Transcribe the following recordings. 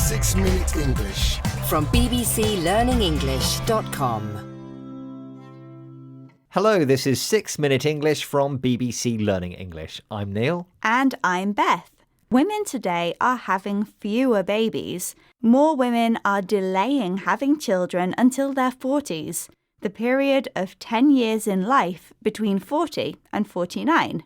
6 Minute English. From bbclearningenglish.com. Hello, this is 6 Minute English from BBC Learning English. I'm Neil. And I'm Beth. Women today are having fewer babies. More women are delaying having children until their 40s, the period of 10 years in life between 40 and 49.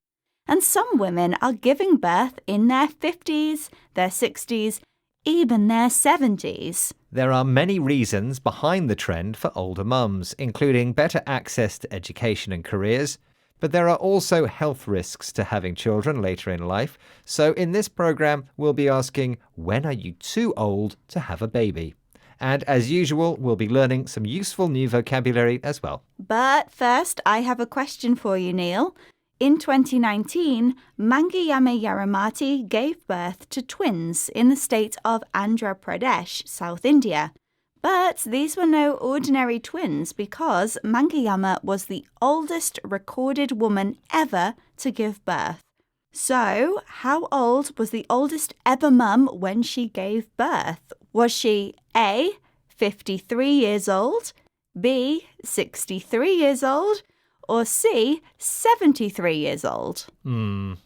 And some women are giving birth in their 50s, their 60s, even their 70s. There are many reasons behind the trend for older mums, including better access to education and careers. But there are also health risks to having children later in life. So in this programme, we'll be asking, when are you too old to have a baby? And as usual, we'll be learning some useful new vocabulary as well. But first, I have a question for you, Neil. In 2019, Mangayama Yaramati gave birth to twins in the state of Andhra Pradesh, South India. But these were no ordinary twins because Mangayama was the oldest recorded woman ever to give birth. So, how old was the oldest ever mum when she gave birth? Was she A, 53 years old, B, 63 years old, or C, 73 years old? I'm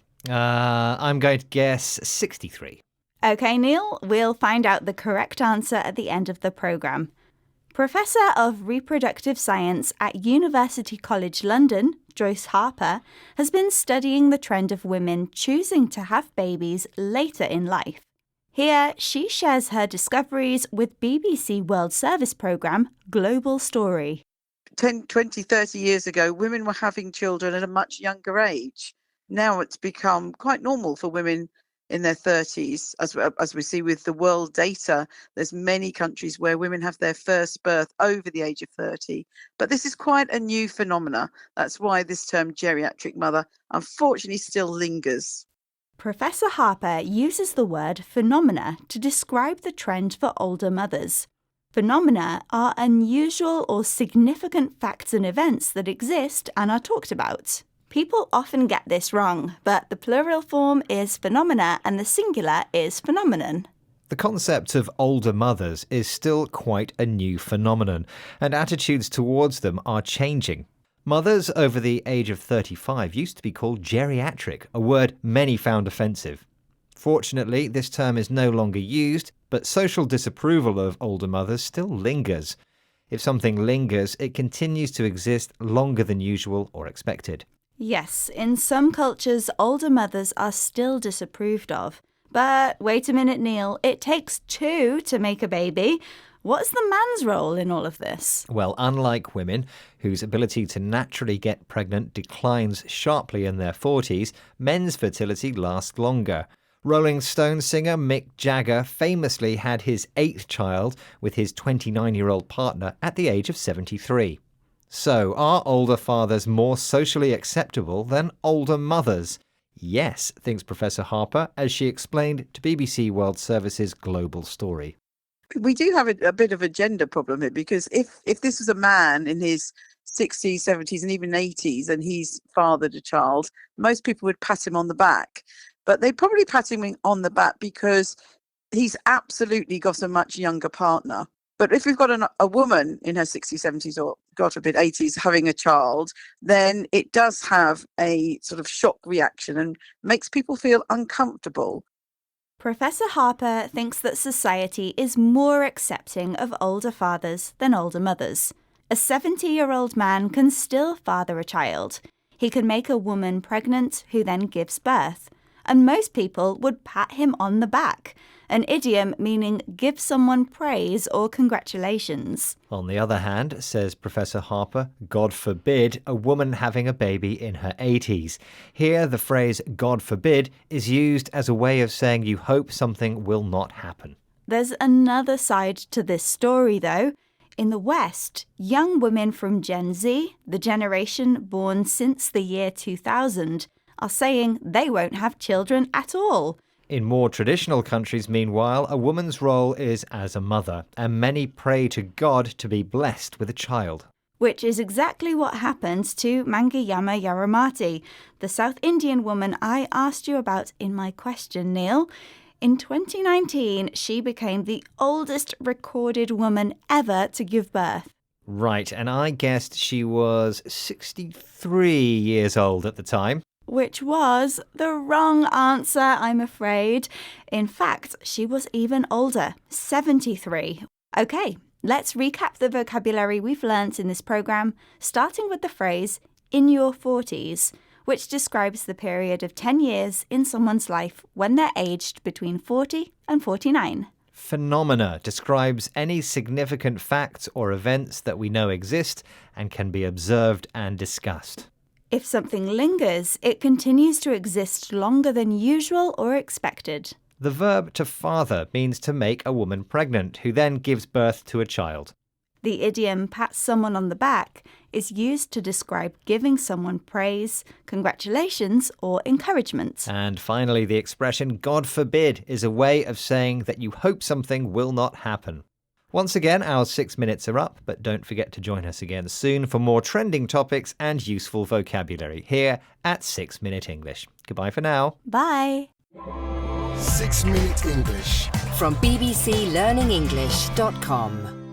going to guess 63. OK, Neil, we'll find out the correct answer at the end of the programme. Professor of Reproductive Science at University College London, Joyce Harper, has been studying the trend of women choosing to have babies later in life. Here, she shares her discoveries with BBC World Service programme Global Story. 10, 20, 30 years ago, women were having children at a much younger age. Now it's become quite normal for women in their 30s. As we see with the world data, there's many countries where women have their first birth over the age of 30. But this is quite a new phenomena. That's why this term geriatric mother unfortunately still lingers. Professor Harper uses the word phenomena to describe the trend for older mothers. Phenomena are unusual or significant facts and events that exist and are talked about. People often get this wrong, but the plural form is phenomena and the singular is phenomenon. The concept of older mothers is still quite a new phenomenon, and attitudes towards them are changing. Mothers over the age of 35 used to be called geriatric, a word many found offensive. Fortunately, this term is no longer used, but social disapproval of older mothers still lingers. If something lingers, it continues to exist longer than usual or expected. Yes, in some cultures, older mothers are still disapproved of. But wait a minute, Neil, it takes two to make a baby. What's the man's role in all of this? Well, unlike women, whose ability to naturally get pregnant declines sharply in their 40s, men's fertility lasts longer. Rolling Stone singer Mick Jagger famously had his 8th child with his 29-year-old partner at the age of 73. So, are older fathers more socially acceptable than older mothers? Yes, thinks Professor Harper, as she explained to BBC World Service's Global Story. We do have a bit of a gender problem here, because if this was a man in his 60s, 70s and even 80s and he's fathered a child, most people would pat him on the back. But they'd probably pat him on the back because he's absolutely got a much younger partner. But if we've got a woman in her 60s, 70s or, God forbid, 80s having a child, then it does have a sort of shock reaction and makes people feel uncomfortable. Professor Harper thinks that society is more accepting of older fathers than older mothers. A 70-year-old man can still father a child. He can make a woman pregnant who then gives birth. And most people would pat him on the back, an idiom meaning give someone praise or congratulations. On the other hand, says Professor Harper, God forbid a woman having a baby in her 80s. Here, the phrase God forbid is used as a way of saying you hope something will not happen. There's another side to this story, though. In the West, young women from Gen Z, the generation born since the year 2000, are saying they won't have children at all. In more traditional countries, meanwhile, a woman's role is as a mother, and many pray to God to be blessed with a child. Which is exactly what happened to Mangayama Yaramati, the South Indian woman I asked you about in my question, Neil. In 2019, she became the oldest recorded woman ever to give birth. Right, and I guessed she was 63 years old at the time. Which was the wrong answer, I'm afraid. In fact, she was even older, 73. Okay, let's recap the vocabulary we've learnt in this program, starting with the phrase, in your 40s, which describes the period of 10 years in someone's life when they're aged between 40 and 49. Phenomena describes any significant facts or events that we know exist and can be observed and discussed. If something lingers, it continues to exist longer than usual or expected. The verb to father means to make a woman pregnant, who then gives birth to a child. The idiom pat someone on the back is used to describe giving someone praise, congratulations, or encouragement. And finally, the expression God forbid is a way of saying that you hope something will not happen. Once again, our 6 minutes are up, but don't forget to join us again soon for more trending topics and useful vocabulary here at 6 Minute English. Goodbye for now. Bye. 6 Minute English from bbclearningenglish.com.